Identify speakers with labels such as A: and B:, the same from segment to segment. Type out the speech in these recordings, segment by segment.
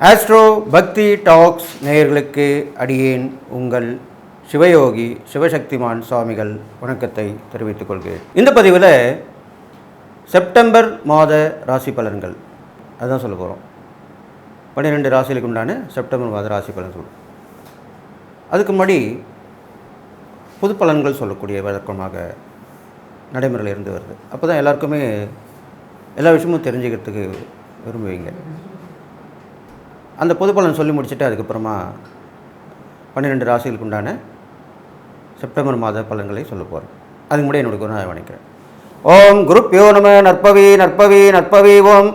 A: Astro பக்தி tax நேயர்களுக்கு அடியேன் உங்கள் சிவயோகி சிவசக்திமான் சுவாமிகள் வணக்கத்தை தெரிவித்துக் கொள்கிறேன். இந்த பதிவில் செப்டம்பர் மாத ராசி பலன்கள் அதுதான் சொல்ல போகிறோம். 12 ராசிகளுக்கு உண்டான செப்டம்பர் மாத ராசி பலன் சொல்லுவோம். அதுக்கு முன்னாடி பொது பலன்கள் சொல்லக்கூடிய வழக்கமாக நடைமுறையில் இருந்து வருது. அப்போ தான் எல்லாருக்குமே எல்லா விஷயமும் தெரிஞ்சுக்கிறதுக்கு விரும்புவீங்க. அந்த பொது பலன் சொல்லி முடிச்சுட்டு அதுக்கப்புறமா 12 ராசிகளுக்கு உண்டான செப்டம்பர் மாத பலன்களை சொல்ல போகிறேன். அதுக்கு முன்னாடி என்னோட குருநாதரை வணங்குகிறேன். ஓம் குருப்யோ நம நற்பவி நற்பவி நற்பவி ஓம்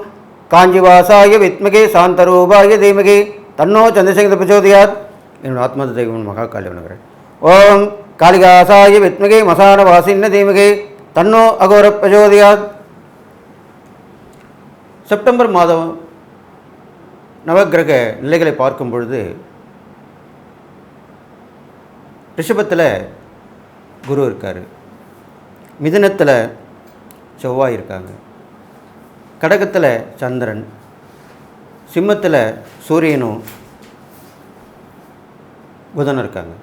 A: காஞ்சிவாசாய வித்மகே சாந்தரூபாய தீமகே தன்னோ சந்திரசேகர பிரச்சோதயாத். என்னோட ஆத்மத தெய்வம் மகாகாளி வணங்குகிறேன். ஓம் காளிகாசாய வித்மகே மசான வாசின்ன தீமகே தன்னோ அகோர பிரச்சோதயாத். செப்டம்பர் மாதம் நவக்கிரக நிலைகளை பார்க்கும் பொழுது ரிஷபத்தில் குரு இருக்கார், மிதுனத்தில் செவ்வாய் இருக்காங்க, கடகத்தில் சந்திரன், சிம்மத்தில் சூரியனும் புதனும் இருக்காங்க,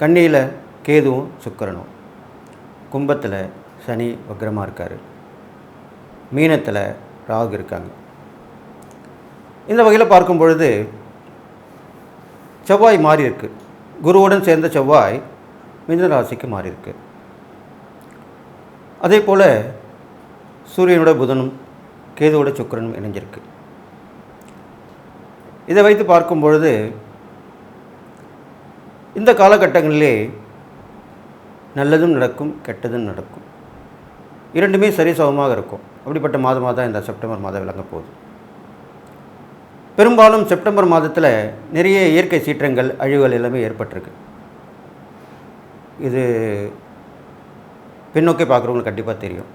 A: கன்னியில் கேதுவும் சுக்கிரனும், கும்பத்தில் சனி வக்ரமாக இருக்கார், மீனத்தில் ராகு இருக்காங்க. இந்த வகையில் பார்க்கும் பொழுது செவ்வாய் மாறி இருக்கு. குருவுடன் சேர்ந்த செவ்வாய் மிதுன ராசிக்கு மாறி இருக்கு. அதே போல் சூரியனோட புதனும் கேதுவோட சுக்கிரனும் இணைஞ்சிருக்கு. இதை வைத்து பார்க்கும் பொழுது இந்த காலகட்டங்களிலே நல்லதும் நடக்கும், கெட்டதும் நடக்கும். இரண்டுமே சரிசமமாக இருக்கும். அப்படிப்பட்ட மாதமாக தான் இந்த செப்டம்பர் மாதம் விளங்க போகுது. பெரும்பாலும் செப்டம்பர் மாதத்தில் நிறைய இயற்கை சீற்றங்கள், அழிவுகள் எல்லாமே ஏற்பட்டிருக்கு. இது பின்னோக்கி பார்க்குறவங்களுக்கு கண்டிப்பாக தெரியும்.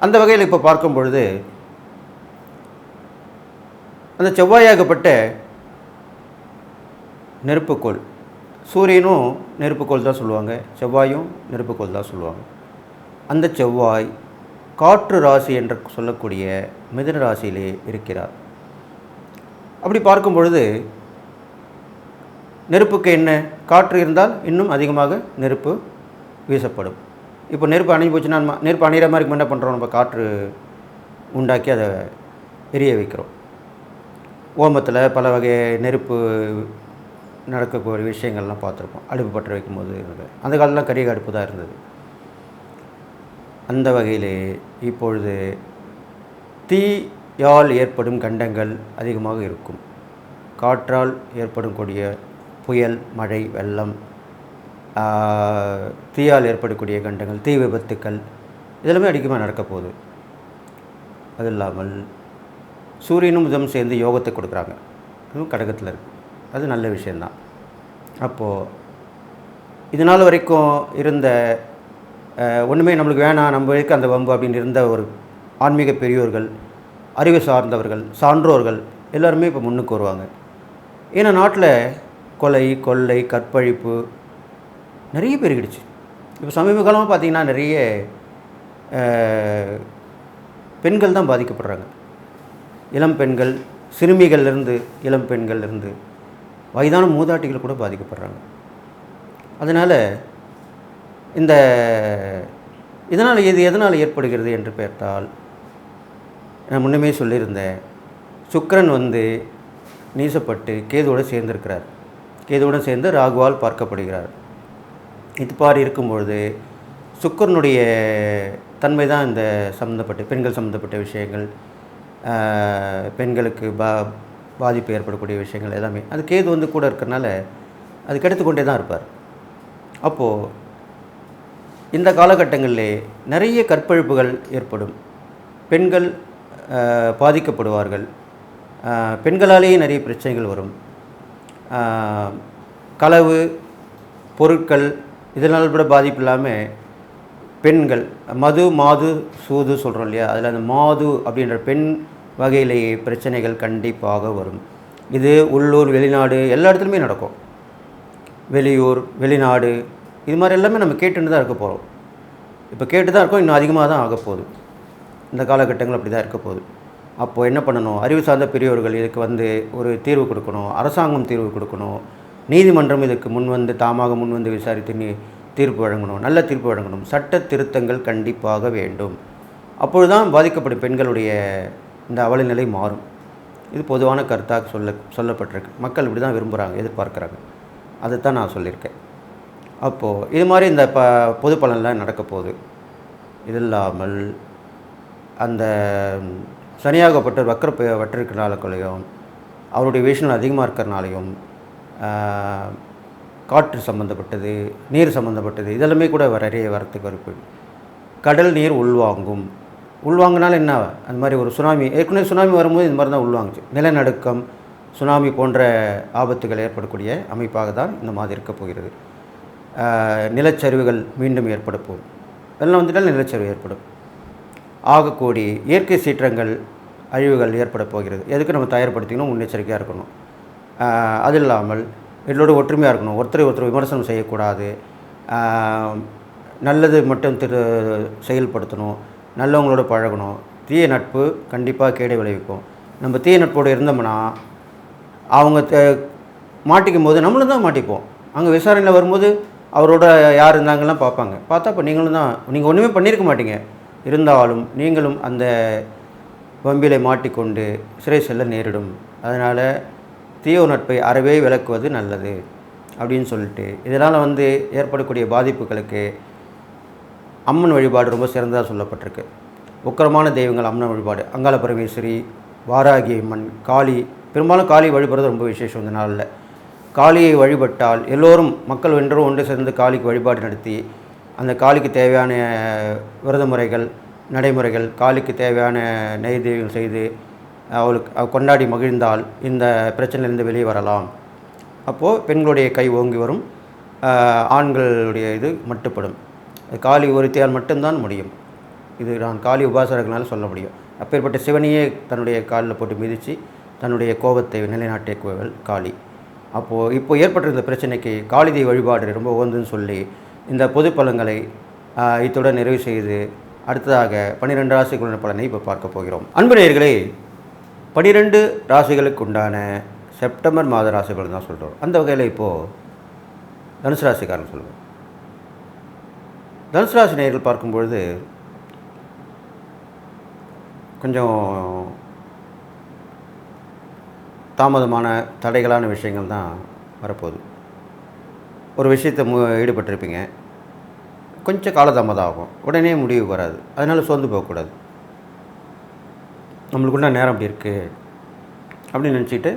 A: அந்த வகையில் இப்போ பார்க்கும் பொழுது அந்த செவ்வாயாகப்பட்ட நெருப்புக்கோள், சூரியனும் நெருப்புக்கோள் தான் சொல்லுவாங்க, செவ்வாயும் நெருப்புக்கோள் தான் சொல்லுவாங்க. அந்த செவ்வாய் காற்று ராசி என்று சொல்லக்கூடிய மிதுன ராசியிலே இருக்கிறார். அப்படி பார்க்கும் பொழுது நெருப்புக்கு என்ன, காற்று இருந்தால் இன்னும் அதிகமாக நெருப்பு வீசப்படும். இப்போ நெருப்பு அணைஞ்சு போச்சுன்னா நெருப்பு அணைகிற மாதிரி என்ன பண்ணுறோம், நம்ம காற்று உண்டாக்கி அதை எரிய வைக்கிறோம். ஓமத்தில் பல வகை நெருப்பு நடக்கக்கூடிய விஷயங்கள்லாம் பார்த்துருப்போம். அடுப்பு பற்ற வைக்கும்போது அந்த காலத்தில் கரிய அடுப்பு தான் இருந்தது. அந்த வகையிலே இப்பொழுது தீயால் ஏற்படும் கண்டங்கள் அதிகமாக இருக்கும். காற்றால் ஏற்படக்கூடிய புயல், மழை, வெள்ளம், தீயால் ஏற்படக்கூடிய கண்டங்கள், தீ விபத்துக்கள் இதெல்லாமே அதிகமாக நடக்க போகுது. அது இல்லாமல் சூரியனும் புதனும் சேர்ந்து யோகத்தை கொடுக்குறாங்க. அதுவும் கடகத்தில் இருக்குது. அது நல்ல விஷயந்தான். அப்போது இதனால் வரைக்கும் இருந்த ஒன்றுமே நம்மளுக்கு வேணாம், நம்ம வரைக்கும் அந்த வம்பு அப்படின்னு இருந்த ஒரு ஆன்மீக பெரியோர்கள், அறிவு சார்ந்தவர்கள், சான்றோர்கள் எல்லாருமே இப்போ முன்னுக்கு வருவாங்க. ஏன்னா நாட்டில் கொலை, கொள்ளை, கற்பழிப்பு நிறைய பெருகிடுச்சு. இப்போ சமீப காலமாக பார்த்திங்கன்னா நிறைய பெண்கள் தான் பாதிக்கப்படுறாங்க. இளம் பெண்கள், சிறுமிகள்லேருந்து இளம் பெண்கள்லேருந்து வயதான மூதாட்டிகள் கூட பாதிக்கப்படுறாங்க. அதனால் இதனால் இது எதனால் ஏற்படுகிறது என்று பார்த்தால், நான் முன்னமே சொல்லியிருந்தேன், சுக்கிரன் நீசப்பட்டு கேதுவோடு சேர்ந்திருக்கிறார். கேதுவோடு சேர்ந்து ராகுவால் பார்க்கப்படுகிறார். இது பாரி இருக்கும்பொழுது சுக்கிரனுடைய தன்மை தான் இந்த சம்மந்தப்பட்ட பெண்கள் சம்மந்தப்பட்ட விஷயங்கள், பெண்களுக்கு பாதிப்பு ஏற்படக்கூடிய விஷயங்கள் எல்லாமே அது கேது கூட இருக்கிறனால அது கெடுத்துக்கொண்டே தான் இருப்பார். அப்போது இந்த காலகட்டங்களிலே நிறைய கற்பழிப்புகள் ஏற்படும். பெண்கள் பாதிக்கப்படுவார்கள். பெண்களாலேயே நிறைய பிரச்சனைகள் வரும். களவு, பொருட்கள் இதனால் கூட பாதிப்பு இல்லாமல் பெண்கள் மாது சூது சொல்கிறோம் இல்லையா, அதில் அந்த மாது அப்படின்ற பெண் வகையிலேயே பிரச்சனைகள் கண்டிப்பாக வரும். இது உள்ளூர், வெளிநாடு எல்லா இடத்துலையுமே நடக்கும். வெளியூர், வெளிநாடு இது மாதிரி எல்லாமே நம்ம கேட்டுன்னு தான் இருக்க போகிறோம். இப்போ கேட்டு தான் இருக்கோம், இன்னும் அதிகமாக தான் ஆக போகுது. இந்த காலகட்டங்கள் அப்படி தான் இருக்க போகுது. அப்போது என்ன பண்ணணும், அறிவு சார்ந்த பெரியவர்கள் இதுக்கு வந்து ஒரு தீர்வு கொடுக்கணும், அரசாங்கம் தீர்வு கொடுக்கணும், நீதிமன்றம் இதுக்கு தாமாக முன்வந்து விசாரித்து தீர்ப்பு வழங்கணும், நல்ல தீர்ப்பு வழங்கணும், சட்ட திருத்தங்கள் கண்டிப்பாக வேண்டும். அப்பொழுதுதான் பாதிக்கப்படும் பெண்களுடைய இந்த அவலநிலை மாறும். இது பொதுவான கருத்தாக சொல்லப்பட்டிருக்கு. மக்கள் இப்படி தான் விரும்புகிறாங்க, எதிர்பார்க்குறாங்க. அதைத்தான் நான் சொல்லியிருக்கேன். அப்போது இது மாதிரி இந்த பொது பலனில் நடக்க போகுது. இது இல்லாமல் அந்த சனியாகப்பட்டவர் வற்றிருக்கிறனாலையும் அவருடைய விஷயம் அதிகமாக இருக்கிறனாலையும் காற்று சம்மந்தப்பட்டது, நீர் சம்மந்தப்பட்டது இதெல்லாமே கூட நிறைய வரத்துக்கு வாய்ப்பு. கடல் நீர் உள்வாங்கினாலும் என்ன, அந்த மாதிரி ஒரு சுனாமி, ஏற்கனவே சுனாமி வரும்போது இந்த மாதிரி தான் உள்வாங்குச்சு. நிலநடுக்கம், சுனாமி போன்ற ஆபத்துகள் ஏற்படக்கூடிய அமைப்பாக தான் இந்த மாதிரி இருக்க போகிறது. நிலச்சரிவுகள் மீண்டும் ஏற்பட போகும். வெள்ளம் வந்துட்டால் நிலச்சரிவு ஏற்படும். ஆகக்கூடிய இயற்கை சீற்றங்கள், அழிவுகள் ஏற்பட போகிறது. எதுக்கு நம்ம தயார்படுத்திக்கணும், முன்னெச்சரிக்கையாக இருக்கணும். அது இல்லாமல் எல்லோட ஒற்றுமையாக இருக்கணும். ஒருத்தர் விமர்சனம் செய்யக்கூடாது. நல்லது மட்டும் செயல்படுத்தணும், நல்லவங்களோட பழகணும். தீய நட்பு கண்டிப்பாக கேடை விளைவிக்கும். நம்ம தீய நட்போடு இருந்தோம்னா அவங்க மாட்டிக்கும் போது நம்மளும் தான் மாட்டிப்போம். அங்கே விசாரணையில் வரும்போது அவரோட யார் இருந்தாங்கலாம் பார்ப்பாங்க. பார்த்தா இப்போ நீங்கள் ஒன்றுமே பண்ணியிருக்க மாட்டீங்க, இருந்தாலும் நீங்களும் அந்த வம்பிலை மாட்டிக்கொண்டு சிறை செல்ல நேரிடும். அதனால் தீய நட்பை அறவே விளக்குவது நல்லது அப்படின்னு சொல்லிட்டு, இதனால் ஏற்படக்கூடிய பாதிப்புகளுக்கு அம்மன் வழிபாடு ரொம்ப சிறந்ததாக சொல்லப்பட்டிருக்கு. உக்கிரமான தெய்வங்கள் அம்மன் வழிபாடு, அங்காள பரமேஸ்வரி, வாராகி அம்மன், காளி. பெரும்பாலும் காளி வழிபடுறது ரொம்ப விசேஷம். இந்த நாளில் காளியை வழிபட்டால் எல்லோரும் மக்கள் ஒன்று சேர்ந்து காளிக்கு வழிபாடு நடத்தி அந்த காளிக்கு தேவையான விரத முறைகள், நடைமுறைகள், காளிக்கு தேவையான நெய்வேத்தியம் செய்து அவளுக்கு கொண்டாடி மகிழ்ந்தால் இந்த பிரச்சனையிலிருந்து வெளியே வரலாம். அப்போது பெண்களுடைய கை ஓங்கி வரும், ஆண்களுடைய இது மட்டுப்படும். காளி ஒருத்தியால் மட்டும்தான் முடியும். இது நான் காளி உபாசகர்களால் சொல்ல முடியும். அப்பேற்பட்ட சிவனையே தன்னுடைய காலில் போட்டு மிதித்து தன்னுடைய கோபத்தை நிலைநாட்டியவள் காளி. அப்போது இப்போ ஏற்பட்டிருந்த பிரச்சனைக்கு காளிதை வழிபாடு ரொம்ப உகந்துன்னு சொல்லி இந்த பொது பலன்களை இத்துடன் நிறைவு செய்து அடுத்ததாக 12 ராசிகளுடைய பலனை இப்போ பார்க்க போகிறோம். அன்பு நேயர்களே, 12 ராசிகளுக்கு உண்டான செப்டம்பர் மாத ராசிகள் தான் சொல்கிறோம். அந்த வகையில் இப்போது தனுசு ராசிக்காரன் சொல்லுவோம். தனுசு ராசி நேயர்கள் பார்க்கும்பொழுது கொஞ்சம் தாமதமான தடைகளான விஷயங்கள் தான் வரப்போகுது. ஒரு விஷயத்தை ஈடுபட்டிருப்பீங்க, கொஞ்சம் காலதாமதம் ஆகும், உடனே முடிவு வராது. அதனால் சோர்ந்து போகக்கூடாது. நம்மளுக்குள்ள நேரம் அப்படி இருக்குது அப்படின்னு நினச்சிட்டு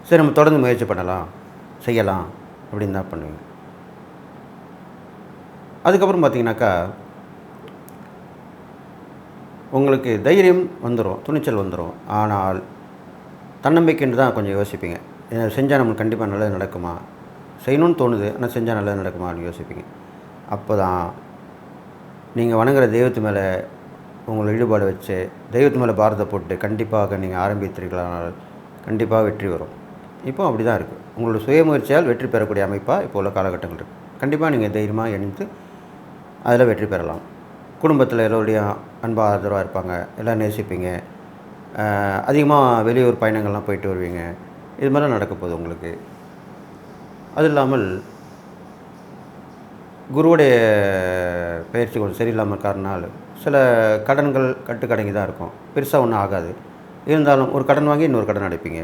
A: சரி நம்ம தொடர்ந்து முயற்சி செய்யலாம் அப்படின்னு தான் பண்ணுவீங்க. அதுக்கப்புறம் பார்த்திங்கனாக்கா உங்களுக்கு தைரியம் வந்துடும், துணிச்சல் வந்துடும். ஆனால் தன்னம்பிக்கைன்னு தான் கொஞ்சம் யோசிப்பீங்க. செஞ்சால் நம்மளுக்கு கண்டிப்பாக நல்லது நடக்குமா, செய்யணும்னு தோணுது, ஆனால் செஞ்சால் நல்லது நடக்குமான்னு யோசிப்பீங்க. அப்போ தான் நீங்கள் வணங்குற தெய்வத்து மேலே உங்களை ஈடுபாடு வச்சு தெய்வத்து மேலே பாரத்தை போட்டு கண்டிப்பாக நீங்கள் ஆரம்பித்தீர்களானால் கண்டிப்பாக வெற்றி வரும். இப்போ அப்படி தான் இருக்குது. உங்களோட சுயமுயற்சியால் வெற்றி பெறக்கூடிய அமைப்பாக இப்போ உள்ள காலகட்டங்கள் இருக்குது. கண்டிப்பாக நீங்கள் தைரியமாக இணைந்து அதில் வெற்றி பெறலாம். குடும்பத்தில் எல்லோருடைய அன்பாக ஆதரவாக இருப்பாங்க, எல்லாம் நேசிப்பீங்க. அதிகமாக வெளியூர் பயணங்கள்லாம் போயிட்டு வருவீங்க. இது மாதிரிலாம் நடக்க போகுது உங்களுக்கு. அது இல்லாமல் குருவுடைய பயிற்சி கொஞ்சம் சரியில்லாமல் இருக்கிறனால சில கடன்கள் கட்டுக்கடங்கி தான் இருக்கும். பெருசாக ஒன்றும் ஆகாது. இருந்தாலும் ஒரு கடன் வாங்கி இன்னொரு கடன் அடைப்பீங்க.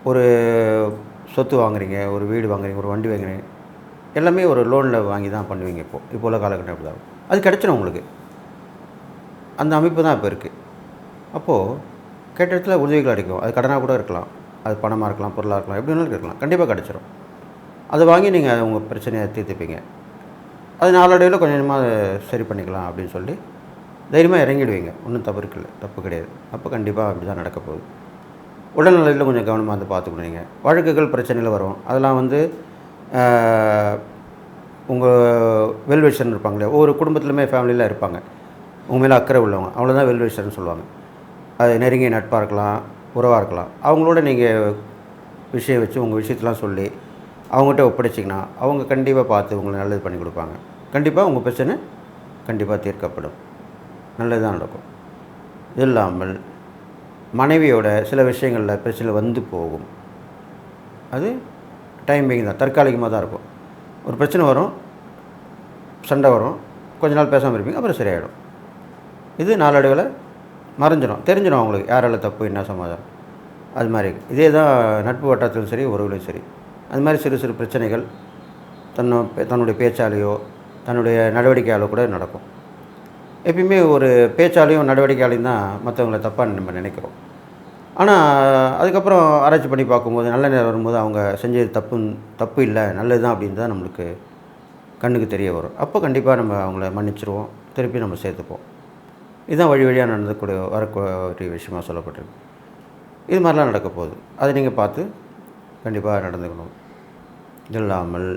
A: ஒரு சொத்து வாங்குறீங்க, ஒரு வீடு வாங்குறீங்க, ஒரு வண்டி வாங்குறீங்க, எல்லாமே ஒரு லோனில் வாங்கி தான் பண்ணுவீங்க. இப்போ உள்ள காலகட்டம் அப்படி தான். அது கிடச்சிடும் உங்களுக்கு. அந்த அமைப்பு தான் இப்போ இருக்குது. அப்போது கேட்ட இடத்துல உதவிகள் அடிக்கும். அது கடனாக கூட இருக்கலாம், அது பணமாக இருக்கலாம், பொருளாக இருக்கலாம், எப்படி வேணாலும் இருக்கலாம். கண்டிப்பாக கிடச்சிரும். அதை வாங்கி நீங்கள் உங்கள் பிரச்சனையை தீர்த்துப்பீங்க. அது நாளடைவில் கொஞ்சம் கொஞ்சமாக சரி பண்ணிக்கலாம் அப்படின்னு சொல்லி தைரியமாக இறங்கிடுவீங்க. ஒன்றும் தப்பு கிடையாது. அப்போ கண்டிப்பாக அப்படி தான் நடக்க போகுது. உடல்நிலையில் கொஞ்சம் கவனமாக பார்த்துக்கணும். வழக்குகள் பிரச்சனைகள் வரும். அதெல்லாம் உங்கள் வெல்விஷர்னு இருப்பாங்களே, ஒவ்வொரு குடும்பத்துலையுமே ஃபேமிலியில் இருப்பாங்க, உங்கள் மேலே அக்கறை உள்ளவங்க, அவ்வளோதான் வெல்விஷர்னு சொல்லுவாங்க. அது நெருங்கிய நட்பாக இருக்கலாம், உறவாக இருக்கலாம். அவங்களோட நீங்கள் விஷயம் வச்சு உங்கள் விஷயத்தெலாம் சொல்லி அவங்ககிட்ட ஒப்படைச்சிங்கன்னா அவங்க கண்டிப்பாக பார்த்து உங்களை நல்லது பண்ணி கொடுப்பாங்க. கண்டிப்பாக உங்கள் பிரச்சனை கண்டிப்பாக தீர்க்கப்படும், நல்லது தான் நடக்கும். இது இல்லாமல் மனைவியோட சில விஷயங்களில் பிரச்சனை வந்து போகும். அது டைமிங் தான், தற்காலிகமாக தான் இருக்கும். ஒரு பிரச்சனை வரும், சண்டை வரும், கொஞ்ச நாள் பேசாமல் இருப்பீங்க, அப்புறம் சரியாயிடும். இது நாளடைவில் மறைஞ்சிடும், தெரிஞ்சிடும் அவங்களுக்கு யாரால் தப்பு, என்ன சமாதானம். அது மாதிரி இதே தான் நட்பு வட்டாரத்திலும் சரி, உறவுலையும் சரி. அது மாதிரி சிறு சிறு பிரச்சனைகள் தன்னுடைய பேச்சாலேயோ தன்னுடைய நடவடிக்கையாலோ கூட நடக்கும். எப்பயுமே ஒரு பேச்சாலையும் நடவடிக்கையாலையும் தான் மற்றவங்களை தப்பாக நம்ம நினைக்கிறோம். ஆனால் அதுக்கப்புறம் ஆராய்ச்சி பண்ணி பார்க்கும்போது நல்ல நேரம் வரும்போது அவங்க செஞ்சது தப்பு இல்லை, நல்லது தான் அப்படின்னு தான் நம்மளுக்கு கண்ணுக்கு தெரிய வரும். அப்போ கண்டிப்பாக நம்ம அவங்கள மன்னிச்சிருவோம், திருப்பி நம்ம சேர்த்துப்போம். இதுதான் வழி வழியாக வரக்கூடிய விஷயமாக சொல்லப்பட்டிருக்கு. இது மாதிரிலாம் நடக்க போகுது. அதை நீங்கள் பார்த்து கண்டிப்பாக நடந்துக்கணும். இது இல்லாமல்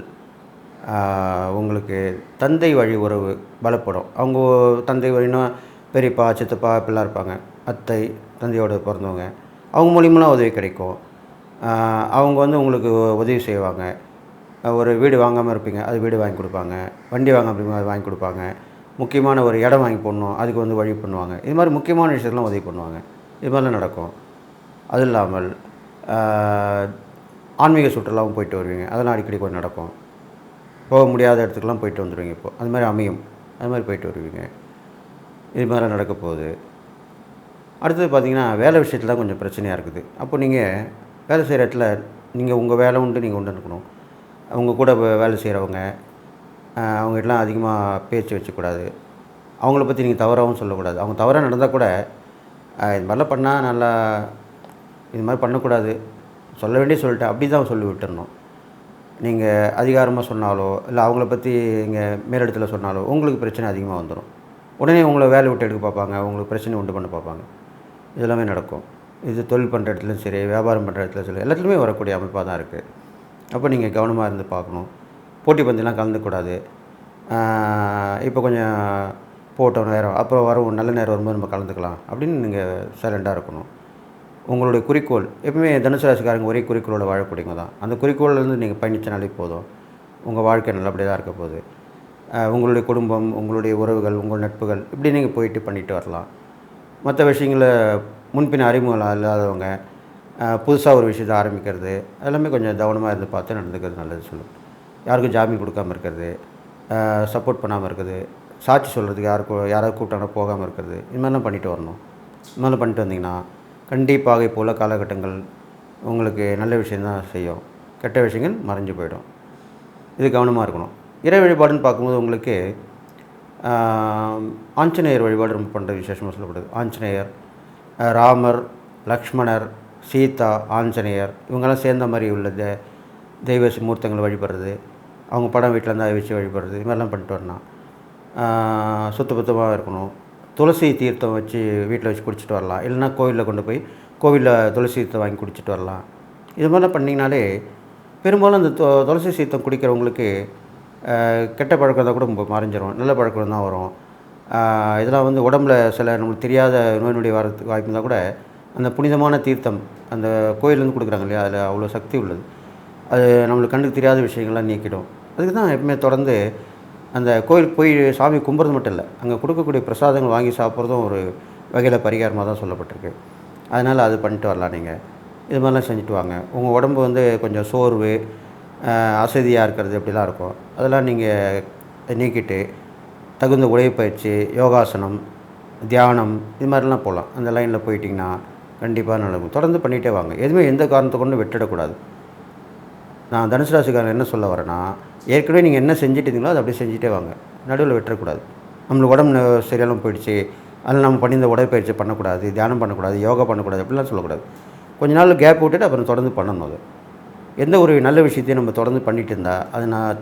A: உங்களுக்கு தந்தை வழி உறவு பலப்படும். அவங்க தந்தை வழினா பெரியப்பா, சித்தப்பா இப்படிலாம் இருப்பாங்க. அத்தை, தந்தையோடு பிறந்தவங்க, அவங்க மூலியமாக உதவி கிடைக்கும். அவங்க உங்களுக்கு உதவி செய்வாங்க. ஒரு வீடு வாங்காமல் இருப்பீங்க, அது வீடு வாங்கி கொடுப்பாங்க. வண்டி வாங்காமல் அது வாங்கி கொடுப்பாங்க. முக்கியமான ஒரு இடம் வாங்கி போடணும், அதுக்கு வழி பண்ணுவாங்க. இது மாதிரி முக்கியமான விஷயத்தெலாம் உதவி பண்ணுவாங்க. இது மாதிரிலாம் நடக்கும். அது இல்லாமல் ஆன்மீக சுற்றுலாவும் போயிட்டு வருவீங்க, அதெல்லாம் அடிக்கடி கொஞ்சம் நடக்கும். போக முடியாத இடத்துக்குலாம் போயிட்டு வந்துடுவீங்க. இப்போது அது மாதிரி அமையும், அது மாதிரி போயிட்டு வருவீங்க. இது மாதிரிலாம் நடக்க போகுது. அடுத்தது பார்த்திங்கன்னா வேலை விஷயத்தில் தான் கொஞ்சம் பிரச்சனையாக இருக்குது. அப்போ நீங்கள் வேலை செய்கிற இடத்துல நீங்கள் உங்கள் வேலை உண்டு, நீங்கள் உண்டு இருக்கணும். அவங்க கூட வேலை செய்கிறவங்க அவங்ககிட்டலாம் அதிகமாக பேச்சு வச்சக்கூடாது. அவங்கள பற்றி நீங்கள் தவறாகவும் சொல்லக்கூடாது. அவங்க தவறாக நடந்தால் கூட இது மாதிரிலாம் பண்ணால் நல்லா, இது மாதிரி பண்ணக்கூடாது, சொல்ல வேண்டிய சொல்லிட்டேன் அப்படி தான் சொல்லி விட்டுறணும். நீங்கள் அதிகாரமாக சொன்னாலோ இல்லை அவங்கள பற்றி நீங்கள் மேலிடத்தில் சொன்னாலோ உங்களுக்கு பிரச்சனை அதிகமாக வந்துடும். உடனே உங்களை வேலை விட்டு எடுக்க பார்ப்பாங்க, உங்களுக்கு பிரச்சனை உண்டு பண்ண பார்ப்பாங்க. இதெல்லாமே நடக்கும். இது தொழில் பண்ணுற இடத்துலையும் சரி, வியாபாரம் பண்ணுற இடத்துல சரி, எல்லாத்துலேயுமே வரக்கூடிய அமைப்பாக தான் இருக்குது. அப்போ நீங்கள் கவனமாக இருந்து பார்க்கணும். போட்டி பந்தயெலாம் கலந்துக்கூடாது. இப்போ கொஞ்சம் போட்டோம் நேரம், அப்புறம் வரும் நல்ல நேரம் வரும்போது நம்ம கலந்துக்கலாம் அப்படின்னு நீங்கள் சைலண்டாக இருக்கணும். உங்களுடைய குறிக்கோள் எப்பவுமே தனுசு ராசிக்காரங்க ஒரே குறிக்கோளோட வாழக்கூடியவங்க தான். அந்த குறிக்கோள்லேருந்து நீங்கள் பயணித்தனாலே போதும், உங்கள் வாழ்க்கை நல்லபடியாக தான் இருக்க போகுது. உங்களுடைய குடும்பம், உங்களுடைய உறவுகள், உங்கள் நட்புகள் இப்படி நீங்கள் போயிட்டு பண்ணிட்டு வரலாம். மற்ற விஷயங்களை முன்பின் அறிமுகம் இல்லாதவங்க புதுசாக ஒரு விஷயத்தை ஆரம்பிக்கிறது எல்லாமே கொஞ்சம் கவனமாக இருந்து பார்த்து நடந்துக்கிறது நல்லது சொல்லும். யாருக்கும் ஜாமீன் கொடுக்காமல் இருக்கிறது, சப்போர்ட் பண்ணாமல் இருக்குது, சாட்சி சொல்கிறதுக்கு யாராவது கூப்பிட்டாங்கன்னா போகாமல் இருக்கிறது, இது மாதிரிலாம் பண்ணிட்டு வரணும். இது மாதிரிலாம் பண்ணிட்டு வந்தீங்கன்னா கண்டிப்பாக இப்போ உள்ள காலகட்டங்கள் உங்களுக்கு நல்ல விஷயந்தான் செய்யும், கெட்ட விஷயங்கள் மறைஞ்சு போயிடும். இது கவனமாக இருக்கணும். இறை வழிபாடுன்னு பார்க்கும்போது உங்களுக்கு ஆஞ்சநேயர் வழிபாடு ரொம்ப பண்ணுற விசேஷமாக சொல்லப்படுது. ஆஞ்சநேயர், ராமர், லக்ஷ்மணர், சீதா, ஆஞ்சநேயர் இவங்கெல்லாம் சேர்ந்த மாதிரி உள்ள தெய்வ மூர்த்தங்களை வழிபடுறது, அவங்க படம் வீட்டில் இருந்தால் வச்சு வழிபடுறது, இது மாதிரிலாம் பண்ணிட்டு வரணும். சுத்தபத்தமாக இருக்கணும். துளசி தீர்த்தம் வச்சு வீட்டில் வச்சு குடிச்சிட்டு வரலாம். இல்லைனா கோவிலில் கொண்டு போய் கோவிலில் துளசி தீர்த்தம் வாங்கி குடிச்சிட்டு வரலாம். இது மாதிரிலாம் பண்ணிங்கனாலே பெரும்பாலும் அந்த துளசி தீர்த்தம் குடிக்கிறவங்களுக்கு கெட்ட பழக்கம் தான் கூட மறைஞ்சிரும், நல்ல பழக்கம் தான் வரும். இதெல்லாம் உடம்புல சில நம்மளுக்கு தெரியாத நோய் நொடி வரதுக்கு வாய்ப்பு இருந்தால் கூட அந்த புனிதமான தீர்த்தம் அந்த கோயிலேருந்து கொடுக்குறாங்க இல்லையா, அதில் அவ்வளோ சக்தி உள்ளது. அது நம்மளுக்கு கண்ணுக்கு தெரியாத விஷயங்கள்லாம் நீக்கிடும். அதுக்கு தான் எப்பவுமே தொடர்ந்து அந்த கோயிலுக்கு போய் சாமி கும்பிட்றது மட்டும் இல்லை, அங்கே கொடுக்கக்கூடிய பிரசாதங்கள் வாங்கி சாப்பிட்றதும் ஒரு வகையில் பரிகாரமாக தான் சொல்லப்பட்டிருக்கு. அதனால் அது பண்ணிட்டு வரலாம். நீங்கள் இது மாதிரிலாம் செஞ்சுட்டு வாங்க. உங்கள் உடம்பு கொஞ்சம் சோர்வு, அசதியாக இருக்கிறது எப்படிலாம் இருக்கும், அதெல்லாம் நீங்கள் நீக்கிட்டு தகுந்த உடற்பயிற்சி, யோகாசனம், தியானம் இது மாதிரிலாம் போகலாம். அந்த லைனில் போயிட்டிங்கன்னா கண்டிப்பாக நடக்கும். தொடர்ந்து பண்ணிகிட்டே வாங்க. எதுவுமே எந்த காரணத்தை கொண்டு விட்டுடக்கூடாது. நான் தனுசு ராசிக்காரன் என்ன சொல்ல வரேன்னா, ஏற்கனவே நீங்கள் என்ன செஞ்சுட்டு அதை அப்படியே செஞ்சுட்டே வாங்க, நடுவில் விட்டுறக்கூடாது. நம்மளுக்கு உடம்பு சரியாலும் போயிடுச்சு, அதில் நம்ம பண்ணி இந்த உடற்பயிற்சி பண்ணக்கூடாது, தியானம் பண்ணக்கூடாது, யோகா பண்ணக்கூடாது அப்படிலாம் சொல்லக்கூடாது. கொஞ்ச நாள் கேப் விட்டுட்டு அப்புறம் தொடர்ந்து பண்ணணும். அது எந்த ஒரு நல்ல விஷயத்தையும் நம்ம தொடர்ந்து பண்ணிகிட்டு இருந்தால் அது நான்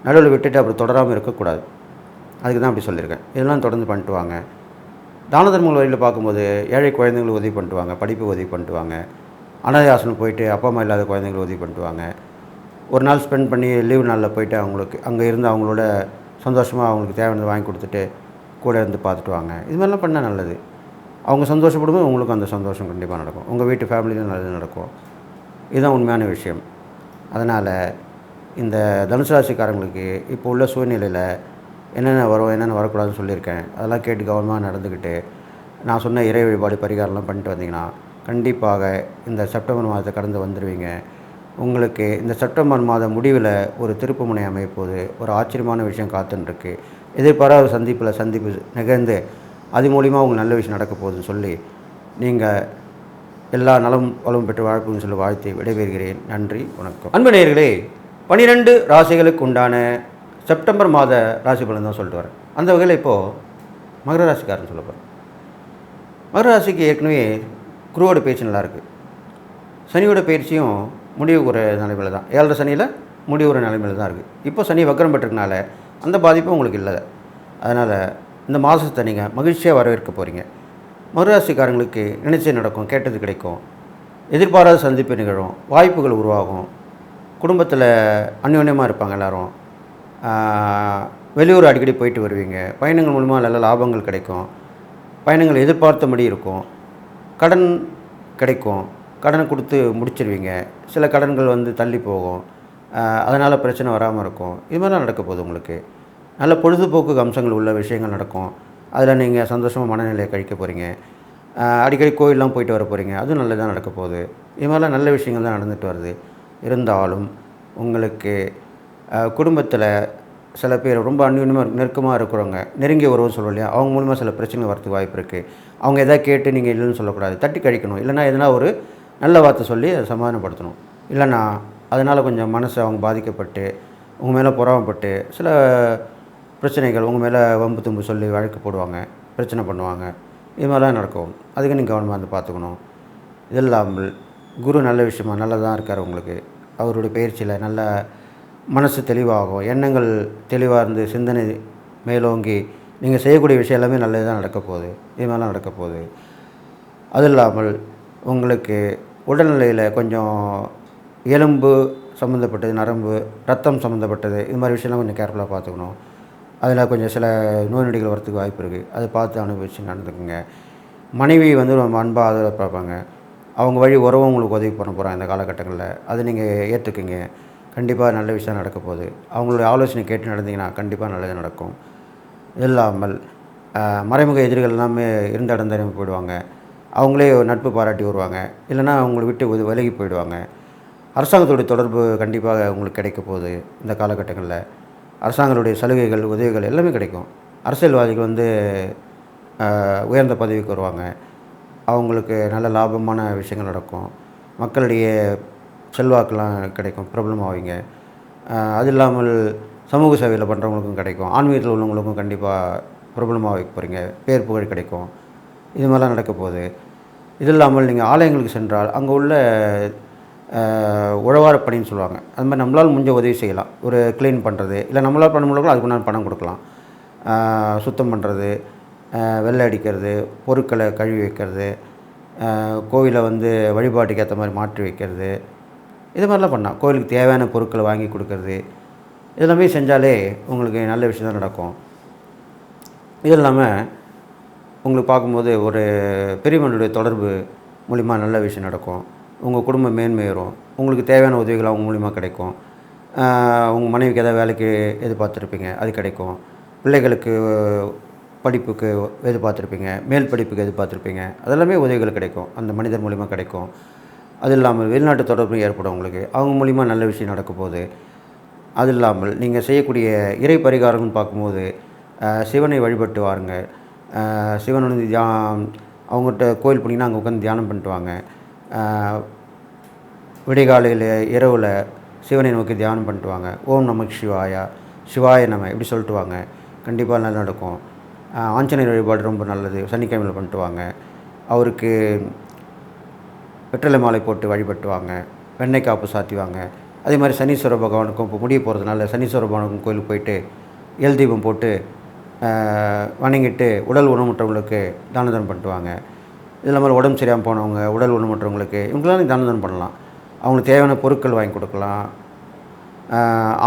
A: நடுவில் விட்டுட்டு அப்புறம் தொடராமல் இருக்கக்கூடாது. அதுக்கு தான் அப்படி சொல்லியிருக்கேன். இதெல்லாம் தொடர்ந்து பண்ணிட்டு வாங்க. தான தர்மங்கள் வழியில் பார்க்கும்போது ஏழை குழந்தைங்களுக்கு உதவி பண்ணிட்டு வாங்க, படிப்பு உதவி பண்ணிட்டு வாங்க. அனாதை ஆசனம் போயிட்டு அப்பா அம்மா இல்லாத குழந்தைங்களுக்கு உதவி பண்ணிட்டு வாங்க. ஒரு நாள் ஸ்பெண்ட் பண்ணி லீவு நாளில் போய்ட்டு அவங்களுக்கு அங்கே இருந்து அவங்களோட சந்தோஷமாக அவங்களுக்கு தேவையானதை வாங்கி கொடுத்துட்டு கூட இருந்து பார்த்துட்டு வாங்க. இது மாதிரிலாம் பண்ணால் நல்லது. அவங்க சந்தோஷப்படும்போது உங்களுக்கும் அந்த சந்தோஷம் கண்டிப்பாக நடக்கும். உங்கள் வீட்டு ஃபேமிலியிலும் நல்லது நடக்கும். இதுதான் உண்மையான விஷயம். அதனால் இந்த தனுசு ராசிக்காரங்களுக்கு இப்போ உள்ள சூழ்நிலையில் என்னென்ன வரும், என்னென்ன வரக்கூடாதுன்னு சொல்லியிருக்கேன். அதெல்லாம் கேட்டு கவனமாக நடந்துக்கிட்டு நான் சொன்ன இறை வழிபாடு பரிகாரம்லாம் பண்ணிட்டு வந்தீங்கன்னா கண்டிப்பாக இந்த செப்டம்பர் மாதத்தை கடந்து வந்துடுவீங்க. உங்களுக்கு இந்த செப்டம்பர் மாத முடிவில் ஒரு திருப்புமுனை அமையப்போகுது. ஒரு ஆச்சரியமான விஷயம் காத்துன்ருக்கு. எதிர்பாராத சந்திப்பு நிகழ்ந்து அது மூலிமா உங்களுக்கு நல்ல விஷயம் நடக்க போகுதுன்னு சொல்லி நீங்கள் எல்லா நலம் வளமும் பெற்று வாழ்ப்புன்னு சொல்லி வாழ்த்தி விடைபெறுகிறேன். நன்றி, வணக்கம். அன்பு நேயர்களே, 12 ராசிகளுக்கு உண்டான செப்டம்பர் மாத ராசி பலன் தான் சொல்லிட்டு வரேன். அந்த வகையில் இப்போது மகர ராசிக்காரன் சொல்ல போகிறேன். மகர ராசிக்கு ஏற்கனவே குருவோட பயிற்சி நல்லாயிருக்கு. சனியோட பயிற்சியும் முடிவுற நிலைமையில் தான், 7 சனியில் முடிவுற நிலைமையில் தான் இருக்குது. இப்போ சனி வக்கரம் பெற்றிருக்கனால அந்த பாதிப்பு உங்களுக்கு இல்லை. அதனால் இந்த மாதத்தை நீங்கள் மகிழ்ச்சியாக வரவேற்க போகிறீங்க. மகராசிக்காரங்களுக்கு நினைச்சே நடக்கும், கேட்டது கிடைக்கும், எதிர்பாராத சந்திப்பு நிகழும், வாய்ப்புகள் உருவாகும், குடும்பத்தில் அந்யோன்யமாக இருப்பாங்க எல்லோரும், வெளியூர் அடிக்கடி போயிட்டு வருவீங்க, பயணங்கள் மூலமாக நல்ல லாபங்கள் கிடைக்கும், பயணங்கள் எதிர்பார்த்தபடி இருக்கும், கடன் கிடைக்கும், கடனை கொடுத்து முடிச்சிருவீங்க, சில கடன்கள் வந்து தள்ளி போகும், அதனால் பிரச்சனை வராமல் இருக்கும். இது மாதிரிலாம் நடக்க போகுது. உங்களுக்கு நல்ல பொழுதுபோக்கு அம்சங்கள் உள்ள விஷயங்கள் நடக்கும். அதில் நீங்கள் சந்தோஷமாக மனநிலையை கழிக்க போகிறீங்க. அடிக்கடி கோயிலெலாம் போயிட்டு வர போகிறீங்க, அதுவும் நல்லதாக நடக்க போகுது. இது மாதிரிலாம் நல்ல விஷயங்கள் தான் நடந்துட்டு வருது. இருந்தாலும் உங்களுக்கு குடும்பத்தில் சில பேர் ரொம்ப அந்யோன்யமாக நெருக்கமாக இருக்கிறவங்க, நெருங்கிய உறவு சொல்லுவோம் இல்லையா, அவங்க மூலமாக சில பிரச்சனைகள் வரதுக்கு வாய்ப்பு இருக்குது. அவங்க எதாவது கேட்டு நீங்கள் இல்லைன்னு சொல்லக்கூடாது, தட்டி கழிக்கணும். இல்லைனா எதனா ஒரு நல்ல வார்த்தை சொல்லி அதை சமாதானப்படுத்தணும். இல்லைனா அதனால் கொஞ்சம் மனசு அவங்க பாதிக்கப்பட்டு உங்கள் மேலே பொறாமப்பட்டு சில பிரச்சனைகள் உங்கள் மேலே வம்பு தும்பு சொல்லி வழக்கு போடுவாங்க, பிரச்சனை பண்ணுவாங்க. இது மாதிரிலாம் நடக்கும். அதுக்கு நீங்கள் கவனமாக இருந்து பார்த்துக்கணும். இது இல்லாமல் குரு நல்ல விஷயமா நல்லதாக இருக்கார். உங்களுக்கு அவருடைய பயிற்சியில் நல்ல மனசு தெளிவாகும், எண்ணங்கள் தெளிவாக இருந்து சிந்தனை மேலோங்கி நீங்கள் செய்யக்கூடிய விஷயம் எல்லாமே நல்லதாக நடக்க போகுது. இது மாதிரிலாம் நடக்க போகுது. அது இல்லாமல் உங்களுக்கு உடல்நிலையில் கொஞ்சம் எலும்பு சம்மந்தப்பட்டது, நரம்பு, ரத்தம் சம்மந்தப்பட்டது, இது மாதிரி விஷயம்லாம் கொஞ்சம் கேர்ஃபுல்லாக பார்த்துக்கணும். அதில் கொஞ்சம் சில நோய் நொடிகள் வரத்துக்கு வாய்ப்பு இருக்குது. அதை பார்த்து அனுபவித்து நடந்துக்குங்க. மனைவி வந்து ரொம்ப அன்பாக ஆதரவாக பார்ப்பாங்க. அவங்க வழி உறவும் உங்களுக்கு உதவி பண்ண போகிறாங்க இந்த காலகட்டங்களில். அதை நீங்கள் ஏற்றுக்குங்க. கண்டிப்பாக நல்ல விஷயம் நடக்க போகுது. அவங்களுடைய ஆலோசனை கேட்டு நடந்தீங்கன்னா கண்டிப்பாக நல்லது நடக்கும். இது இல்லாமல் மறைமுக எதிரிகள் எல்லாமே இருந்த இடம் தெரியாமல் போயிடுவாங்க. அவங்களே நட்பு பாராட்டி வருவாங்க, இல்லைனா அவங்களை விட்டு விலகி போயிடுவாங்க. அரசாங்கத்துடைய தொடர்பு கண்டிப்பாக உங்களுக்கு கிடைக்க போகுது. இந்த காலகட்டங்களில் அரசாங்கத்துடைய சலுகைகள், உதவிகள் எல்லாமே கிடைக்கும். அரசியல்வாதிகள் வந்து உயர்ந்த பதவிக்கு வருவாங்க. அவங்களுக்கு நல்ல லாபமான விஷயங்கள் நடக்கும். மக்களிடையே செல்வாக்கெலாம் கிடைக்கும், பிரபலமாவீங்க. அது இல்லாமல் சமூக சேவையில் பண்ணுறவங்களுக்கும் கிடைக்கும். ஆன்மீகத்தில் உள்ளவங்களுக்கும் கண்டிப்பாக பிரபலமாக வைக்க போகிறீங்க. பேர் புகழ் கிடைக்கும். இது மாதிரிலாம் நடக்க போகுது. இது இல்லாமல் நீங்கள் ஆலயங்களுக்கு சென்றால் அங்கே உள்ள உழவார பணின்னு சொல்லுவாங்க. அது மாதிரி நம்மளால் முடிஞ்ச உதவி செய்யலாம். ஒரு க்ளீன் பண்ணுறது, இல்லை நம்மளால் பண்ண முடியல அதுக்கு நான் பணம் கொடுக்கலாம். சுத்தம் பண்ணுறது, வெள்ளை அடிக்கிறது, பொருட்களை கழுவி வைக்கிறது, கோவிலை வந்து வழிபாட்டுக்கு ஏற்ற மாதிரி மாற்றி வைக்கிறது, இது மாதிரிலாம் பண்ணலாம். கோவிலுக்கு தேவையான பொருட்களை வாங்கி கொடுக்கறது, இதெல்லாமே செஞ்சாலே உங்களுக்கு நல்ல விஷயம் தான் நடக்கும். இது இல்லாமல் உங்களுக்கு பார்க்கும்போது ஒரு பெரியவனுடைய தொடர்பு மூலிமா நல்ல விஷயம் நடக்கும். உங்கள் குடும்பம் மேன்மையேறும். உங்களுக்கு தேவையான உதவிகள் அவங்க மூலிமா கிடைக்கும். உங்கள் மனைவிக்கு ஏதாவது வேலைக்கு எதிர்பார்த்துருப்பீங்க, அது கிடைக்கும். பிள்ளைகளுக்கு படிப்புக்கு எதிர்பார்த்துருப்பீங்க, மேல் படிப்புக்கு எதிர்பார்த்துருப்பீங்க, அதெல்லாமே உதவிகள் கிடைக்கும், அந்த மனிதர் மூலிமா கிடைக்கும். அது இல்லாமல் வெளிநாட்டு தொடர்பு ஏற்படும் உங்களுக்கு, அவங்க மூலிமா நல்ல விஷயம் நடக்க போகுது. அது இல்லாமல் நீங்கள் செய்யக்கூடிய இறை பரிகாரம்னு பார்க்கும்போது சிவனை வழிபட்டு வாருங்க. சிவன் வந்து அவங்ககிட்ட கோயில் போனீங்கன்னா அங்கே உட்காந்து தியானம் பண்ணிட்டு வாங்க. விடிகாலையில் இரவில் சிவனை நோக்கி தியானம் பண்ணிட்டு வாங்க. ஓம் நமக் சிவாயா, சிவாய நம இப்படி சொல்லிட்டு வாங்க. கண்டிப்பாக நல்லா நடக்கும். ஆஞ்சநேயர் வழிபாடு ரொம்ப நல்லது, சனிக்கிழமையில் பண்ணிட்டு வாங்க. அவருக்கு வெற்றிலை மாலை போட்டு வழிபட்டு வாங்க. வெண்ணெய் காப்பு சாத்தி வாங்க. அதே மாதிரி சனீஸ்வர பகவானுக்கும் இப்போ முடிய போகிறதுனால சனீஸ்வர பகவானுக்கும் கோயிலுக்கு போயிட்டு எல் தீபம் போட்டு வணங்கிட்டு உடல் ஊனமுற்றவங்களுக்கு தானம் பண்ணிட்டு வாங்க. இது இல்லாமல் உடம்பு சரியாமல் போனவங்க, உடல் ஊனமுற்றவங்களுக்கு இவங்களாம் தானம் பண்ணலாம். அவங்களுக்கு தேவையான பொருட்கள் வாங்கி கொடுக்கலாம்.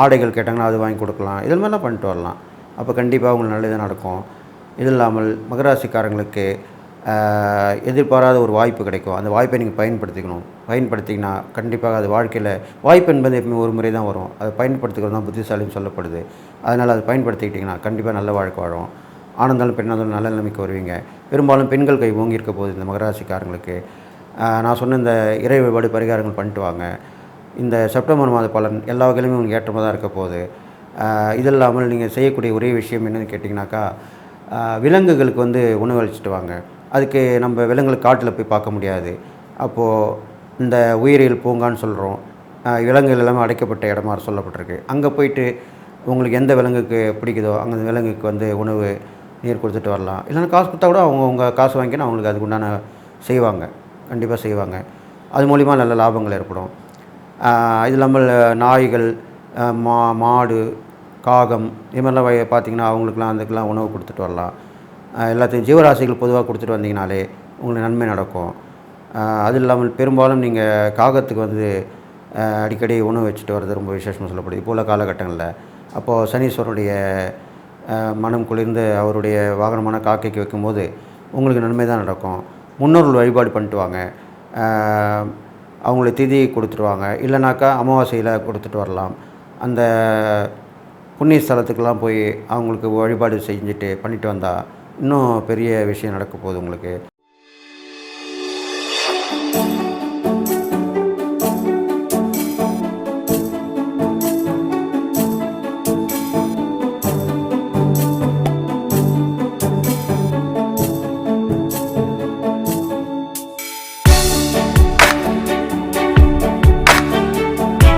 A: ஆடைகள் கேட்டாங்கன்னா அது வாங்கி கொடுக்கலாம். இது மாதிரிலாம் பண்ணிட்டு வரலாம். அப்போ கண்டிப்பாக அவங்களுக்கு நல்லது நடக்கும். இது இல்லாமல் மகராசிக்காரங்களுக்கு எதிர்பாராத ஒரு வாய்ப்பு கிடைக்கும். அந்த வாய்ப்பை நீங்கள் பயன்படுத்திக்கணும். பயன்படுத்திங்கன்னா கண்டிப்பாக அது வாழ்க்கையில் வாய்ப்பு என்பது எப்பவுமே ஒரு முறை தான் வரும். அதை பயன்படுத்திக்கிறது தான் புத்திசாலின்னு சொல்லப்படுது. அதனால் அதை பயன்படுத்திக்கிட்டிங்கன்னா கண்டிப்பாக நல்ல வாழ்க்கை வாழும். ஆனந்தாலும் பெண்ணாலும் நல்ல நிலைமைக்கு வருவீங்க. பெரும்பாலும் பெண்கள் கை ஓங்கி இருக்க போகுது இந்த மகராசிக்காரங்களுக்கு. நான் சொன்ன இந்த இறை வழிபாடு பரிகாரங்கள் பண்ணிட்டு வாங்க. இந்த செப்டம்பர் மாத பலன் எல்லா வகையிலுமே உங்களுக்கு ஏற்றமாக தான் இருக்க போகுது. இது இல்லாமல் நீங்கள் செய்யக்கூடிய ஒரே விஷயம் என்னென்னு கேட்டிங்கனாக்கா, விலங்குகளுக்கு வந்து உணவு அளிச்சிட்டு வாங்க. அதுக்கு நம்ம விலங்குகள் காட்டில் போய் பார்க்க முடியாது. அப்போது இந்த உயிரியல் பூங்கான்னு சொல்கிறோம், விலங்குகள் எல்லாமே அடைக்கப்பட்ட இடமா சொல்லப்பட்டிருக்கு. அங்கே போயிட்டு உங்களுக்கு எந்த விலங்குக்கு பிடிக்குதோ அந்த விலங்குக்கு வந்து உணவு நீர் கொடுத்துட்டு வரலாம். இல்லைன்னா காசு கொடுத்தா கூட அவங்க காசு வாங்கினா அவங்களுக்கு அதுக்கு உண்டான செய்வாங்க, கண்டிப்பாக செய்வாங்க. அது மூலிமா நல்ல லாபங்கள் ஏற்படும். இது இல்லாமல் நாய்கள், மாடு, காகம் இது மாதிரிலாம் பார்த்திங்கன்னா அவங்களுக்குலாம் அதுக்கெலாம் உணவு கொடுத்துட்டு வரலாம். எல்லாத்தையும் ஜீவராசிகள் பொதுவாக கொடுத்துட்டு வந்தீங்கனாலே உங்களுக்கு நன்மை நடக்கும். அது இல்லாமல் பெரும்பாலும் நீங்கள் காகத்துக்கு வந்து அடிக்கடி உணவு வச்சுட்டு வர்றது ரொம்ப விசேஷமாக சொல்லப்படுது இப்போ உள்ள காலகட்டங்களில். அப்போது சனீஸ்வரனுடைய மனம் குளிர்ந்து அவருடைய வாகனமான காக்கைக்கு வைக்கும்போது உங்களுக்கு நன்மை தான் நடக்கும். முன்னோர்கள் வழிபாடு பண்ணிட்டு வாங்க. அவங்கள திதி கொடுத்துருவாங்க. இல்லைனாக்கா அமாவாசையில் கொடுத்துட்டு வரலாம். அந்த புண்ணிய ஸ்தலத்துக்கெல்லாம் போய் அவங்களுக்கு வழிபாடு செஞ்சுட்டு பண்ணிட்டு வந்தால் இன்னும் பெரிய விஷயம் நடக்க போகுது உங்களுக்கு.